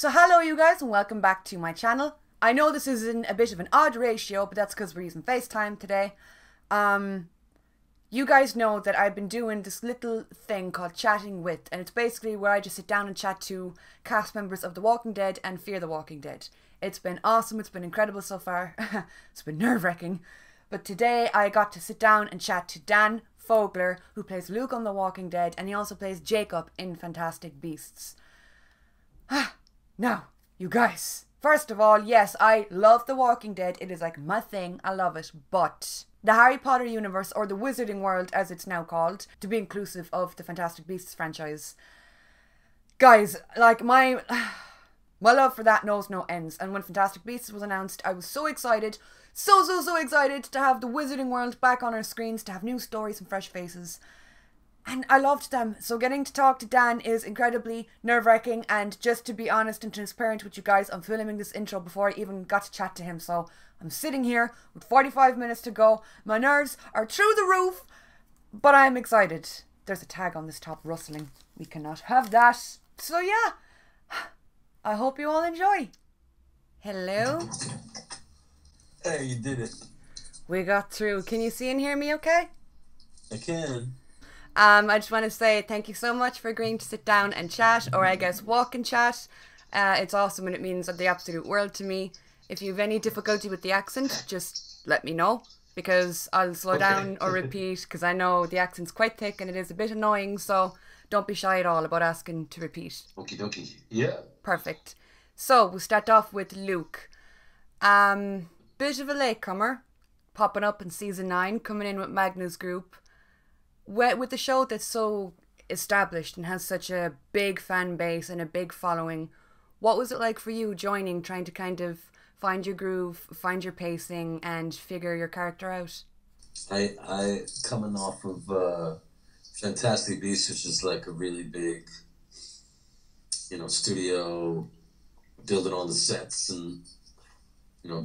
So hello you guys and welcome back to my channel. I know this is in a bit of an odd ratio, but that's because we're using FaceTime today. You guys know that I've been doing this little thing called Chatting With, and it's basically where I just sit down and chat to cast members of The Walking Dead and Fear the Walking Dead. It's been awesome, it's been incredible so far. It's been nerve-wracking. But today I got to sit down and chat to Dan Fogler, who plays Luke on The Walking Dead, and he also plays Jacob in Fantastic Beasts. Now, you guys, first of all, yes, I love The Walking Dead. It is like my thing. I love it. But the Harry Potter universe, or the Wizarding World as it's now called, to be inclusive of the Fantastic Beasts franchise, guys, like my love for that knows no ends. And when Fantastic Beasts was announced, I was so excited, so excited to have the Wizarding World back on our screens, to have new stories and fresh faces. And I loved them, so getting to talk to Dan is incredibly nerve-wracking, and just to be honest and transparent with you guys, I'm filming this intro before I even got to chat to him, so I'm sitting here with 45 minutes to go. My nerves are through the roof, but I'm excited. There's a tag on this top rustling. We cannot have that. So yeah, I hope you all enjoy. Hello? Hey, you did it. We got through. Can you see and hear me okay? I can. I just want to say thank you so much for agreeing to sit down and chat, or I guess walk and chat. It's awesome and it means the absolute world to me. If you have any difficulty with the accent, just let me know, because I'll slow down or repeat, because I know the accent's quite thick and it is a bit annoying, so don't be shy at all about asking to repeat. Okie dokie. Yeah. Perfect. So, we'll start off with Luke. Bit of a latecomer, popping up in season 9, coming in with Magna's group. With the show that's so established and has such a big fan base and a big following, what was it like for you joining, trying to kind of find your groove, find your pacing, and figure your character out? I coming off of Fantastic Beasts, which is like a really big, studio, building all the sets and,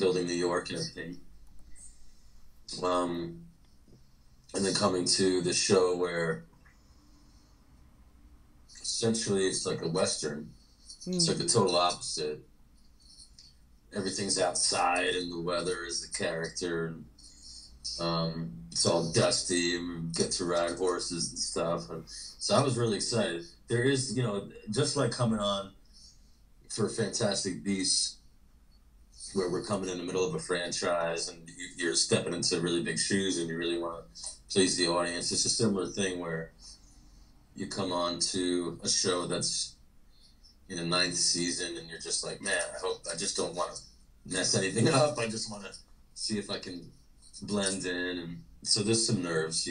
building New York and everything. And then coming to the show where essentially it's like a Western. It's like the total opposite. Everything's outside and the weather is the character. And, it's all dusty and we get to ride horses and stuff. And so I was really excited. There is, just like coming on for Fantastic Beasts, where we're coming in the middle of a franchise and you're stepping into really big shoes and you really want to please the audience. It's a similar thing where you come on to a show that's in the 9th season and you're just like, man, I just don't want to mess anything up. I just want to see if I can blend in. And so there's some nerves,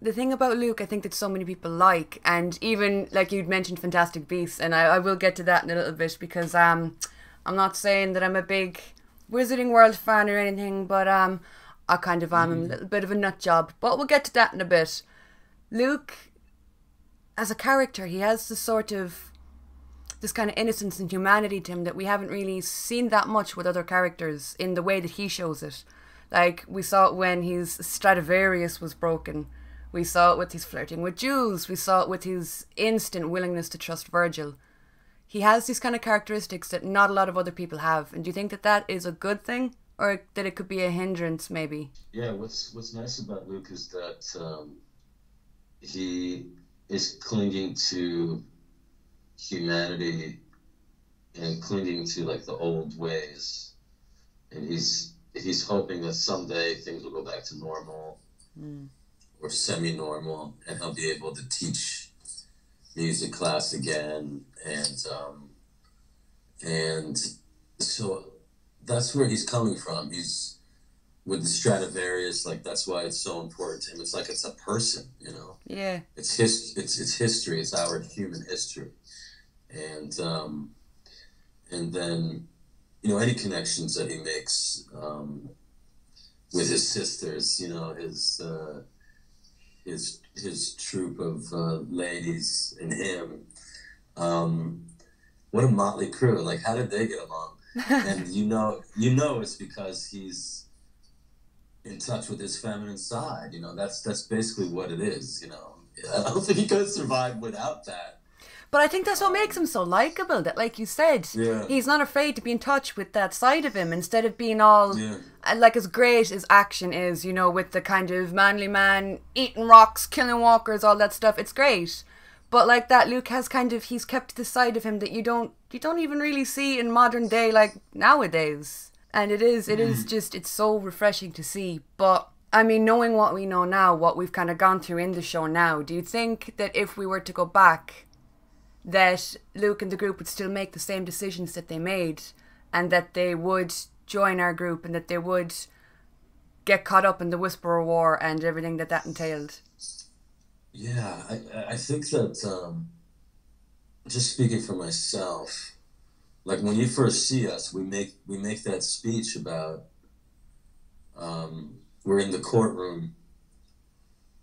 The thing about Luke, I think that so many people like, and even like you'd mentioned Fantastic Beasts, and I will get to that in a little bit, because I'm not saying that I'm a big Wizarding World fan or anything, but I kind of am a little bit of a nut job. But we'll get to that in a bit. Luke, as a character, he has this kind of innocence and humanity to him that we haven't really seen that much with other characters in the way that he shows it. Like, we saw it when his Stradivarius was broken. We saw it with his flirting with Jules. We saw it with his instant willingness to trust Virgil. He has these kind of characteristics that not a lot of other people have. And do you think that that is a good thing? Or that it could be a hindrance, maybe? Yeah, what's nice about Luke is that he is clinging to humanity and clinging to, like, the old ways. And he's hoping that someday things will go back to normal or semi-normal, and he'll be able to teach music class again, and so that's where he's coming from. He's with the Stradivarius, like, that's why it's so important to him. It's like it's a person, Yeah. It's history. It's our human history, and then any connections that he makes with his sisters, his troop of ladies and him. What a motley crew. Like, how did they get along? And it's because he's in touch with his feminine side. That's basically what it is. I don't think he could have survived without that. But I think that's what makes him so likable, that, like you said, Yeah. he's not afraid to be in touch with that side of him instead of being all, Yeah. like, as great as action is, you know, with the kind of manly man, eating rocks, killing walkers, all that stuff. It's great. But like that, Luke has he's kept the side of him that you don't even really see in modern day, like, nowadays. And it is just, it's so refreshing to see. But, I mean, knowing what we know now, what we've kind of gone through in the show now, do you think that if we were to go back, that Luke and the group would still make the same decisions that they made, and that they would join our group, and that they would get caught up in the Whisperer War and everything that entailed? Yeah, I think that, just speaking for myself, like when you first see us, we make that speech about, we're in the courtroom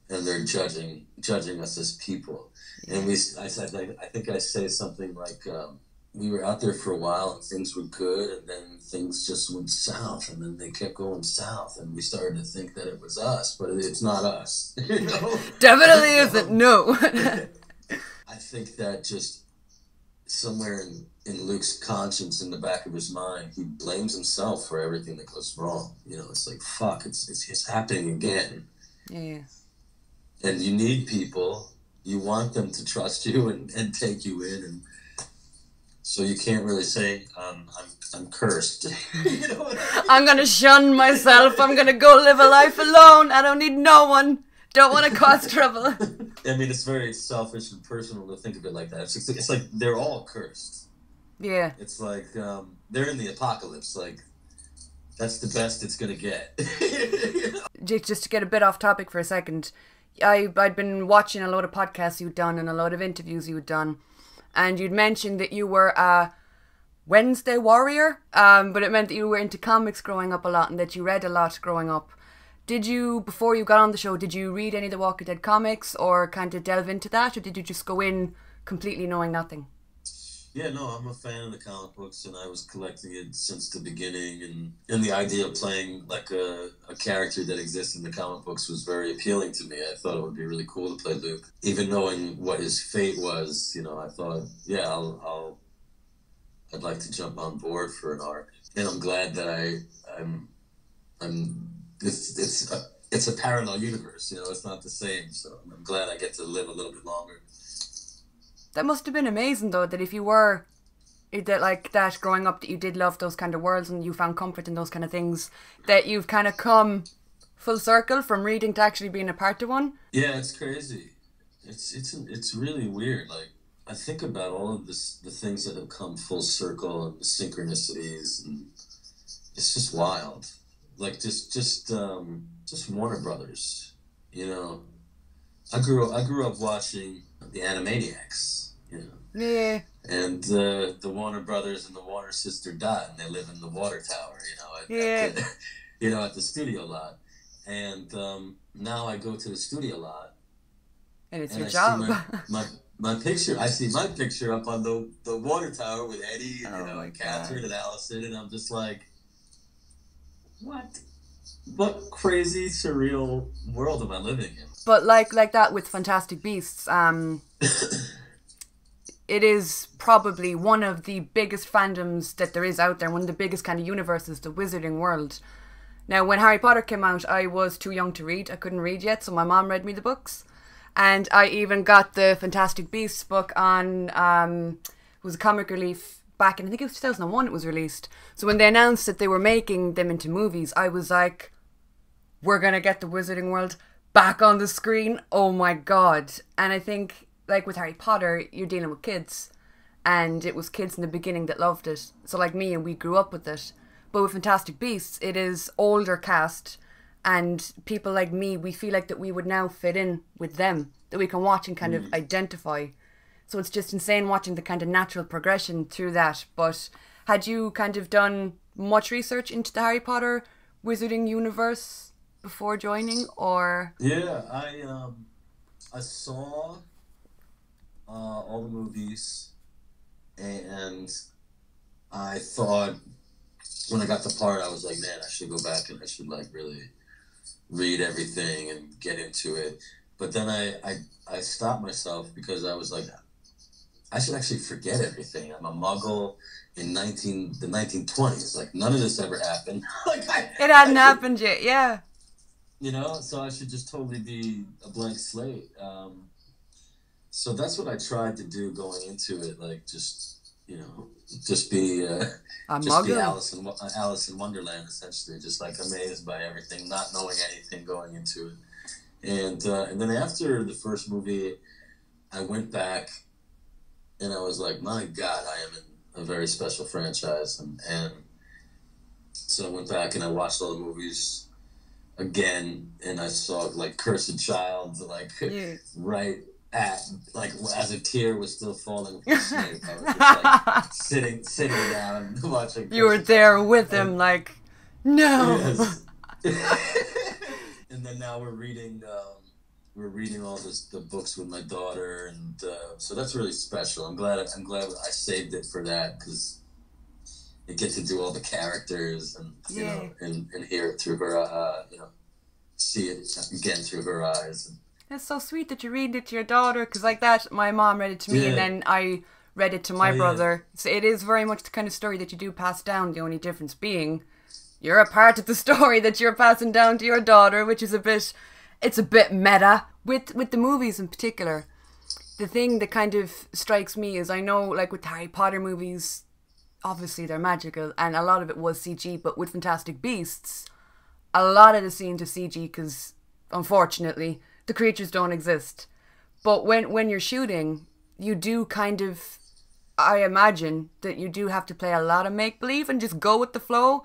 and they're judging us as people. And I think I say something like, we were out there for a while and things were good, and then things just went south, and then they kept going south, and we started to think that it was us, but it's not us. You know? Definitely isn't. No. I think that just somewhere in Luke's conscience, in the back of his mind, he blames himself for everything that goes wrong. You know, it's like, fuck, it's happening again. Yeah. And you need people. You want them to trust you and take you in, and so you can't really say, I'm cursed. You know what I mean? I'm gonna shun myself. I'm gonna go live a life alone. I don't need no one. Don't want to cause trouble. I mean, it's very selfish and personal to think of it like that. It's like they're all cursed. Yeah. It's like they're in the apocalypse. Like, that's the best it's gonna get. Just to get a bit off topic for a second, I'd been watching a load of podcasts you'd done and a load of interviews you'd done, and you'd mentioned that you were a Wednesday warrior, but it meant that you were into comics growing up a lot and that you read a lot growing up. Did you, before you got on the show, did you read any of the Walking Dead comics or kind of delve into that, or did you just go in completely knowing nothing? Yeah, no, I'm a fan of the comic books, and I was collecting it since the beginning, and the idea of playing like a character that exists in the comic books was very appealing to me. I thought it would be really cool to play Luke. Even knowing what his fate was, you know, I thought, yeah, I'd like to jump on board for an arc. And I'm glad that it's a parallel universe, you know, it's not the same, so I'm glad I get to live a little bit longer. That must have been amazing, though, that if you were that like that growing up, that you did love those kind of worlds and you found comfort in those kind of things, that you've kind of come full circle from reading to actually being a part of one. Yeah, it's crazy. It's really weird. Like, I think about all of the things that have come full circle and the synchronicities, and it's just wild. Like just Warner Brothers, you know. I grew up watching the Animaniacs, you know. Yeah. And the Warner Brothers and the Warner sister Dot, and they live in the water tower, you know, at the studio lot. And now I go to the studio lot, And it's and your I job. see my picture. I see my picture up on the water tower with Eddie and, and Catherine and Allison, and I'm just like, what crazy surreal world am I living in? But like that with Fantastic Beasts, it is probably one of the biggest fandoms that there is out there, one of the biggest kind of universes, the wizarding world. Now, when Harry Potter came out, I was too young to read. I couldn't read yet, so my mom read me the books. And I even got the Fantastic Beasts book on, it was a comic relief back in, I think it was 2001 it was released. So when they announced that they were making them into movies, I was like, we're going to get the wizarding world back on the screen. Oh my God. And I think, like with Harry Potter, you're dealing with kids. And it was kids in the beginning that loved it. So like me, and we grew up with it. But with Fantastic Beasts, it is older cast. And people like me, we feel like that we would now fit in with them. That we can watch and kind of identify. So it's just insane watching the kind of natural progression through that. But had you kind of done much research into the Harry Potter wizarding universe before joining, or? Yeah, I saw all the movies, and I thought when I got the part, I was like, man, I should go back and I should like really read everything and get into it. But then I stopped myself because I was like, I should actually forget everything. I'm a Muggle in the 1920s. Like none of this ever happened. Like it hadn't happened yet. Yeah. You know, so I should just totally be a blank slate. So that's what I tried to do going into it. Like just just be Alice in Wonderland, essentially, just like amazed by everything, not knowing anything going into it. And then after the first movie, I went back and I was like, my God, I am in a very special franchise. And so I went back and I watched all the movies again, and I saw like Cursed Child, like right at like as a tear was still falling from Snape. I was just like sitting down and watching. You were there with him, like, no. Yes. And then now we're reading all the books with my daughter, and so that's really special. I'm glad I saved it for that, because you get to do all the characters and you know and hear it through her see it again through her eyes. It's so sweet that you read it to your daughter, because like that, my mom read it to me and then I read it to my brother. So it is very much the kind of story that you do pass down, the only difference being you're a part of the story that you're passing down to your daughter, which is a bit meta. With the movies in particular, the thing that kind of strikes me is, I know like with Harry Potter movies, obviously they're magical and a lot of it was CG, but with Fantastic Beasts, a lot of the scenes are CG because unfortunately the creatures don't exist. But when you're shooting, you do kind of, I imagine that you do have to play a lot of make-believe and just go with the flow.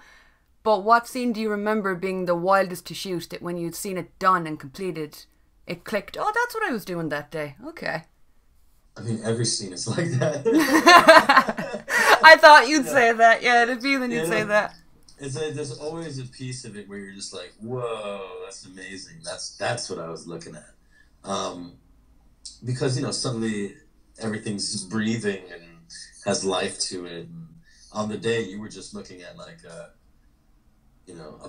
But what scene do you remember being the wildest to shoot, that when you'd seen it done and completed, it clicked, oh, that's what I was doing that day? Okay. I mean, every scene is like that. I thought you'd say that. Yeah, I had a feeling you'd say that. There's always a piece of it where you're just like, whoa, that's amazing. That's what I was looking at. Because, suddenly everything's breathing and has life to it. And on the day, you were just looking at like a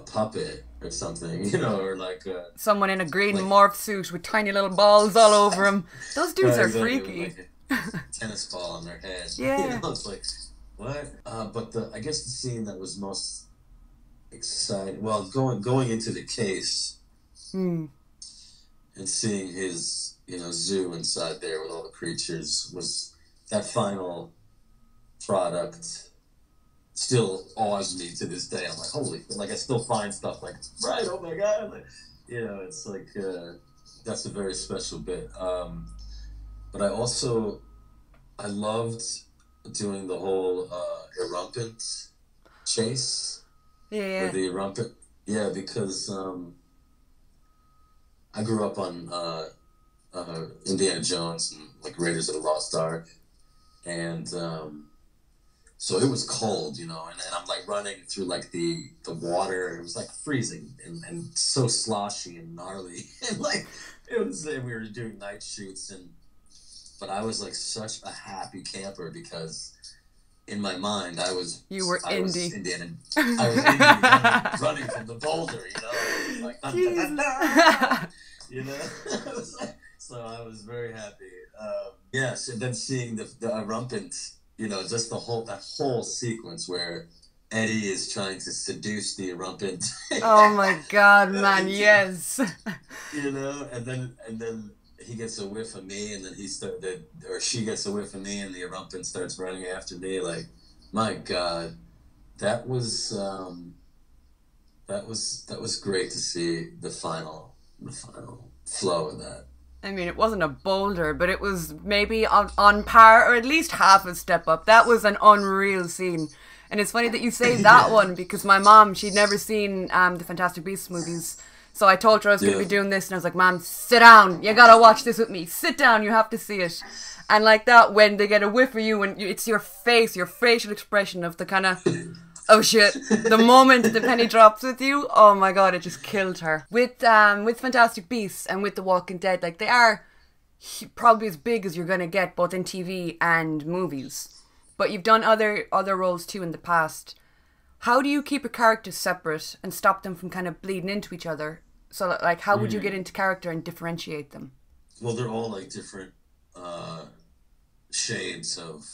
puppet or something, or like someone in a green morph suit with tiny little balls all over him. Those dudes are freaky. Like a tennis ball on their head. Yeah. It's like, what? But I guess the scene that was most exciting, well, going into the case and seeing his, zoo inside there with all the creatures, was that final product. Still awes me to this day. I'm like, holy, like I still find stuff like, right, oh my God. Like, it's like, that's a very special bit. But I loved doing the whole Erumpent chase. Yeah. Or the Erumpent. Yeah, because I grew up on Indiana Jones and like Raiders of the Lost Ark. And so it was cold, and I'm like running through like the water. It was like freezing and so sloshy and gnarly. And like we were doing night shoots, but I was like such a happy camper, because in my mind I was Indiana. I was Indiana running from the boulder, like So I was very happy. Yes, and then seeing the Erumpent. Just that whole sequence where Eddie is trying to seduce the Erumpent. Oh my God, man, yes. And then he gets a whiff of me, and then she gets a whiff of me, and the Erumpent starts running after me. Like, my God, that was great to see the final flow of that. I mean, it wasn't a boulder, but it was maybe on par, or at least half a step up. That was an unreal scene. And it's funny that you say that one, because my mom, she'd never seen the Fantastic Beasts movies. So I told her I was going to be doing this, and I was like, Mom, sit down. You got to watch this with me. Sit down. You have to see it. And like that, when they get a whiff of you, and it's your face, your facial expression of the kind of, oh shit, the moment the penny drops with you, oh my God, it just killed her. With Fantastic Beasts and with The Walking Dead, like, they are probably as big as you're going to get, both in TV and movies. But you've done other roles too in the past. How do you keep a character separate and stop them from kind of bleeding into each other? So, like, how would you get into character and differentiate them? Well, they're all like different shades of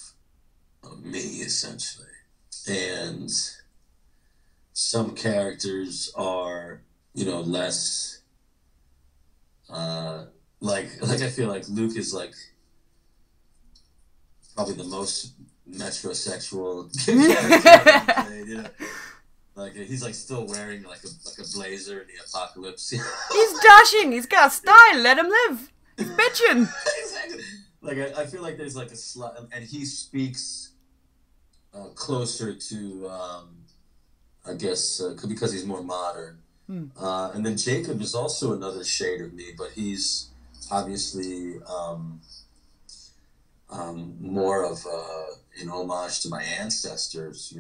me, essentially. And some characters are, less, like I feel like Luke is like probably the most metrosexual character I've ever played. Like he's like still wearing like a blazer in the apocalypse. He's dashing. He's got style. Let him live. He's bitching. Exactly. Like I feel like there's like a slight, and he speaks closer to, I guess, because he's more modern. And then Jacob is also another shade of me, but he's obviously more of an homage to my ancestors.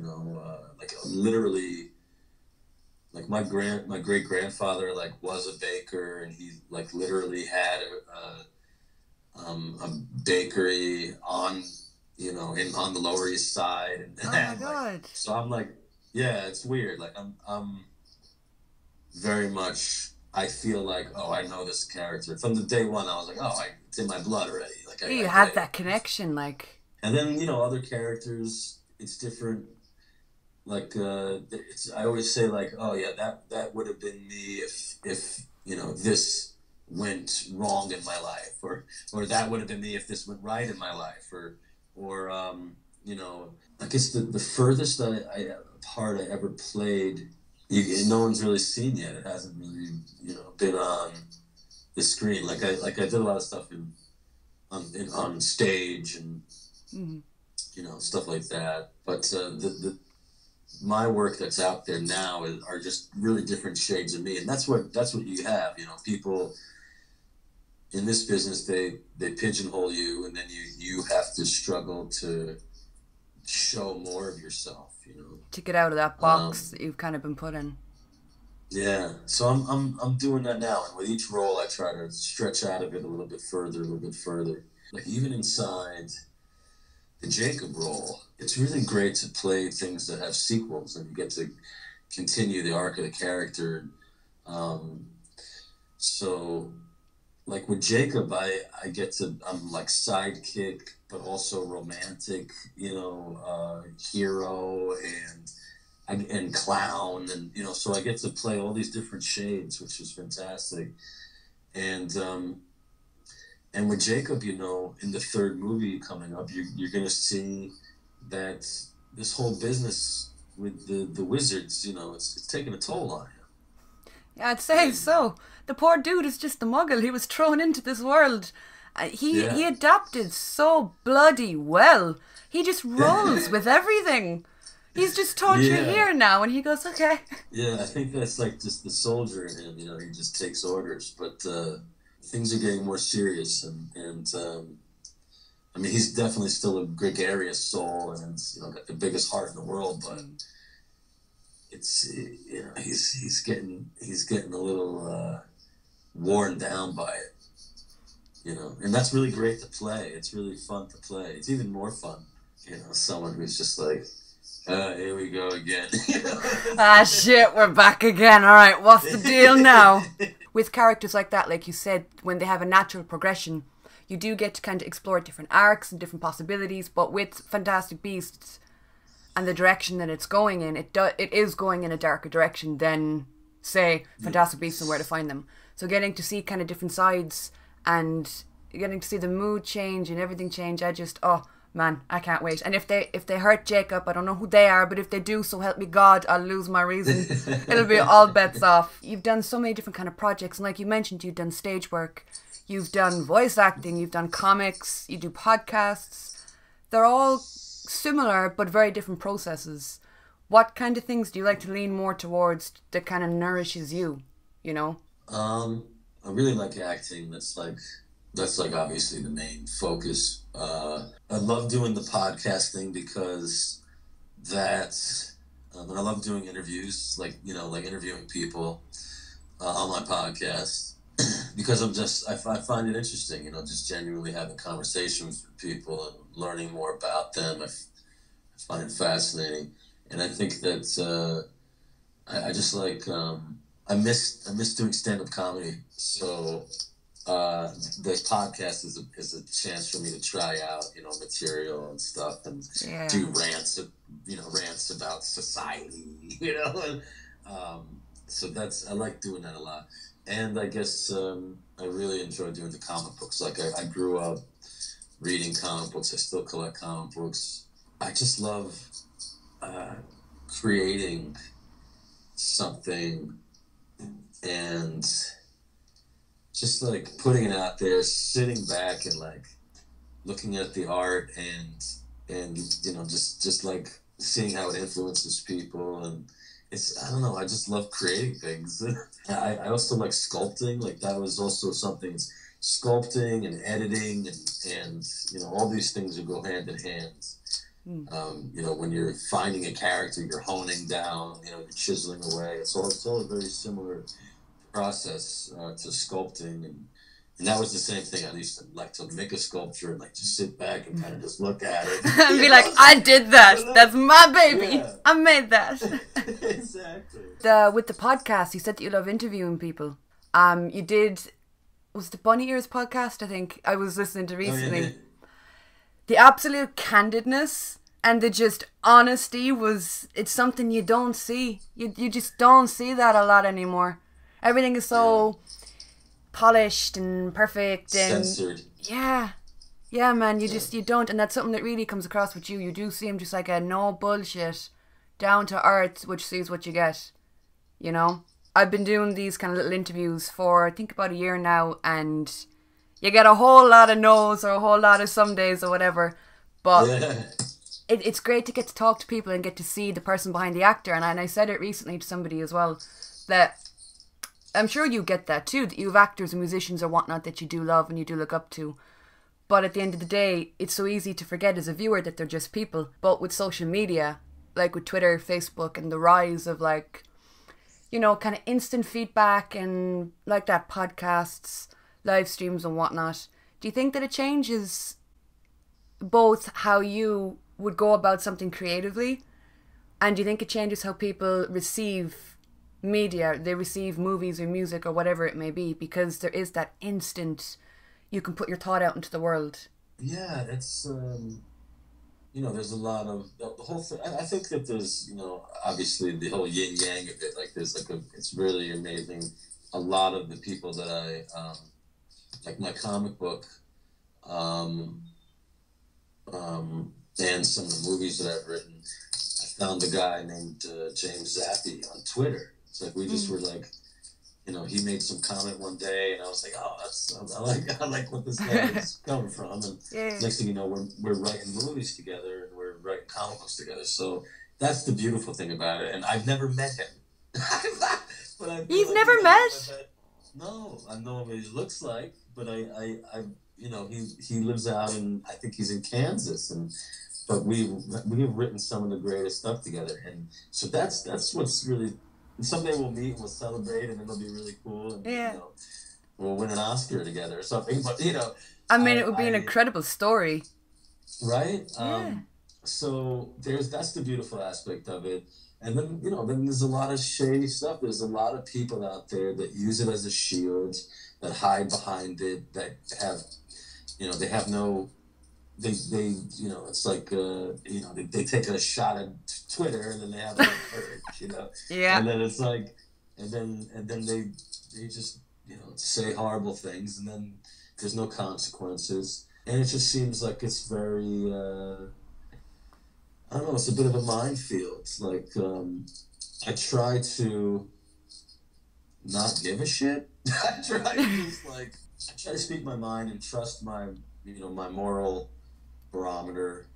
Like literally, like my great grandfather like was a baker, and he like literally had a bakery on on the Lower East Side, and Oh my God. like, so I'm like, yeah, it's weird. Like I'm very much. I feel like, oh, I know this character from the day one. I was like, oh, it's in my blood already. Like You had that connection, like. And then other characters, it's different. Like I always say like, oh yeah, that would have been me if this went wrong in my life, or that would have been me if this went right in my life, or I guess the furthest part I ever played, no one's really seen yet. It hasn't really been on the screen. Like I did a lot of stuff on stage and stuff like that. But my work that's out there now are just really different shades of me, and that's what you have. People in this business, they pigeonhole you, and then you have to struggle to show more of yourself. To get out of that box that you've kind of been put in. Yeah, so I'm doing that now, and with each role, I try to stretch out of it a little bit further. Like even inside the Jacob role, it's really great to play things that have sequels, and you get to continue the arc of the character. So, like with Jacob, I get to, I'm like sidekick, but also romantic, hero and clown, and so I get to play all these different shades, which is fantastic. And with Jacob, in the third movie coming up, you're gonna see that this whole business with the wizards, it's taking a toll on him. Yeah, I'd say so. The poor dude is just a muggle. He was thrown into this world. He adapted so bloody well. He just rolls with everything. He's just told you're here now, and he goes, okay. Yeah, I think that's like just the soldier in him. He just takes orders. But things are getting more serious, and I mean, he's definitely still a gregarious soul, and got the biggest heart in the world. But it's he's getting a little worn down by it. And that's really great to play. It's really fun to play. It's even more fun, someone who's just like, here we go again. Ah, shit, we're back again. All right, what's the deal now? With characters like that, like you said, when they have a natural progression, you do get to kind of explore different arcs and different possibilities. But with Fantastic Beasts and the direction that it's going in, it is going in a darker direction than, say, Fantastic Beasts and Where to Find Them. So getting to see kind of different sides and getting to see the mood change and everything change, oh man, I can't wait. And if they hurt Jacob, I don't know who they are, but if they do, so help me God, I'll lose my reason. It'll be all bets off. You've done so many different kind of projects, and like you mentioned, you've done stage work, you've done voice acting, you've done comics, you do podcasts. They're all similar but very different processes. What kind of things do you like to lean more towards that kind of nourishes you? I really like acting. That's like obviously the main focus. I love doing the podcast thing because and I love doing interviews, like interviewing people on my podcast because I find it interesting, just genuinely having conversations with people and learning more about them. I find it fascinating, and I think that I just like I miss doing stand-up comedy. So the podcast is a chance for me to try out, material and stuff, and Yeah. do rants about society, and, so I like doing that a lot. And I guess I really enjoy doing the comic books. Like I grew up reading comic books. I still collect comic books. I just love creating something and just like putting it out there, sitting back and like looking at the art and just like seeing how it influences people. And I don't know, I just love creating things. I also like sculpting. Like that was also something, sculpting and editing and all these things that go hand in hand. When you're finding a character, you're honing down, you're chiseling away. It's all a very similar process to sculpting, and that was the same thing. I used to like to make a sculpture and like just sit back and kind of just look at it and be like, I did that. That's my baby. Yeah. I made that. Exactly. With the podcast, you said that you love interviewing people. You did, was the Bunny Ears podcast? I think I was listening to recently. Oh, yeah. The absolute candidness and the just honesty it's something you don't see. You just don't see that a lot anymore. Everything is so polished and perfect and censored. Yeah, man. You don't, and that's something that really comes across with you. You do seem just like a no bullshit, down to earth, which sees what you get. I've been doing these kind of little interviews for I think about a year now, and you get a whole lot of no's or a whole lot of some days or whatever, but it's great to get to talk to people and get to see the person behind the actor. And I said it recently to somebody as well, that I'm sure you get that too, that you have actors and musicians or whatnot that you do love and you do look up to. But at the end of the day, it's so easy to forget as a viewer that they're just people. But with social media, like with Twitter, Facebook, and the rise of like, kind of instant feedback and like that podcasts, live streams and whatnot, do you think that it changes both how you would go about something creatively, and do you think it changes how people receive media, they receive movies or music or whatever it may be, because there is that instant, you can put your thought out into the world? Yeah, it's there's a lot of the whole thing. I think that there's obviously the whole yin yang of it. Like there's like it's really amazing. A lot of the people that I like my comic book, and some of the movies that I've written, I found a guy named James Zappi on Twitter. It's like we just were like, he made some comment one day, and I was like, oh, I like what this guy is coming from. And next thing you know, we're writing movies together and we're writing comic books together. So that's the beautiful thing about it. And I've never met him. But You've never met? No, I know what he looks like, but I he lives out in, I think he's in Kansas, but we've written some of the greatest stuff together, and so that's what's really. And someday we'll meet and we'll celebrate, and it'll be really cool, and we'll win an Oscar together or something. But I mean, it would be an incredible story, right? So that's the beautiful aspect of it. And then, then there's a lot of shady stuff. There's a lot of people out there that use it as a shield, that hide behind it, that have, they have no, they it's like, they take a shot at Twitter and then they have no courage, Yeah. And then it's like, and then they just, say horrible things, and then there's no consequences. And it just seems like it's very, I don't know, it's a bit of a minefield. It's like, I try to not give a shit. I try to speak my mind and trust my, my moral barometer,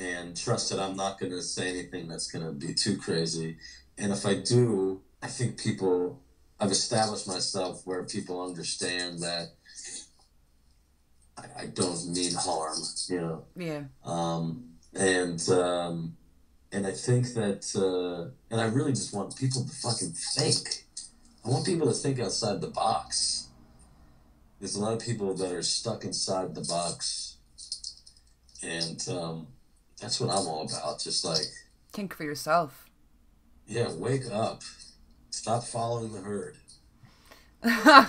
and trust that I'm not going to say anything that's going to be too crazy. And if I do, I think I've established myself where people understand that I don't mean harm, Yeah. And I think that, and I really just want people to fucking think. I want people to think outside the box. There's a lot of people that are stuck inside the box. And that's what I'm all about. Just like... think for yourself. Yeah, wake up. Stop following the herd.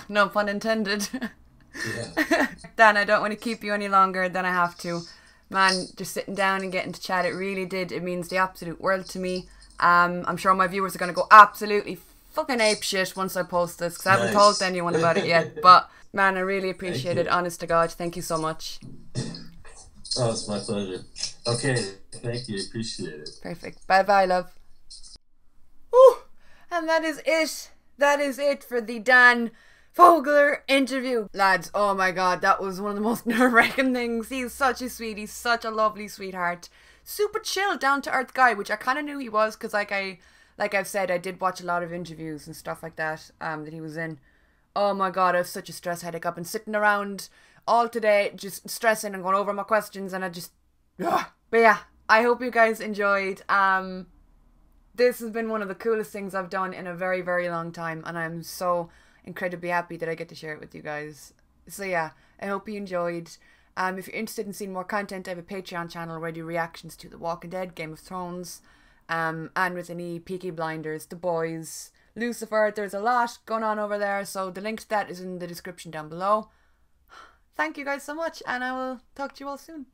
No pun intended. Yeah. Dan, I don't want to keep you any longer than I have to. Man, just sitting down and getting to chat, it really did. It means the absolute world to me. I'm sure my viewers are going to go absolutely fucking apeshit once I post this, because I haven't told anyone about it yet. But man, I really appreciate it. Honest to God, thank you so much. Oh, it's my pleasure. Okay, thank you. Appreciate it. Perfect. Bye-bye, love. Whew. And that is it. That is it for the Dan Fogler interview. Lads, oh my God, that was one of the most nerve-wracking things. He's such a sweetie, such a lovely sweetheart. Super chill, down-to-earth guy, which I kind of knew he was, because like I've said, I did watch a lot of interviews and stuff like that that he was in. Oh my God, I have such a stress headache. I've been sitting around all today just stressing and going over my questions, and I just... Ugh. But yeah, I hope you guys enjoyed. This has been one of the coolest things I've done in a very, very long time, and I'm so incredibly happy that I get to share it with you guys. So yeah, I hope you enjoyed. If you're interested in seeing more content, I have a Patreon channel where I do reactions to The Walking Dead, Game of Thrones, and with any Peaky Blinders, The Boys, Lucifer. There's a lot going on over there, so the link to that is in the description down below. Thank you guys so much, and I will talk to you all soon.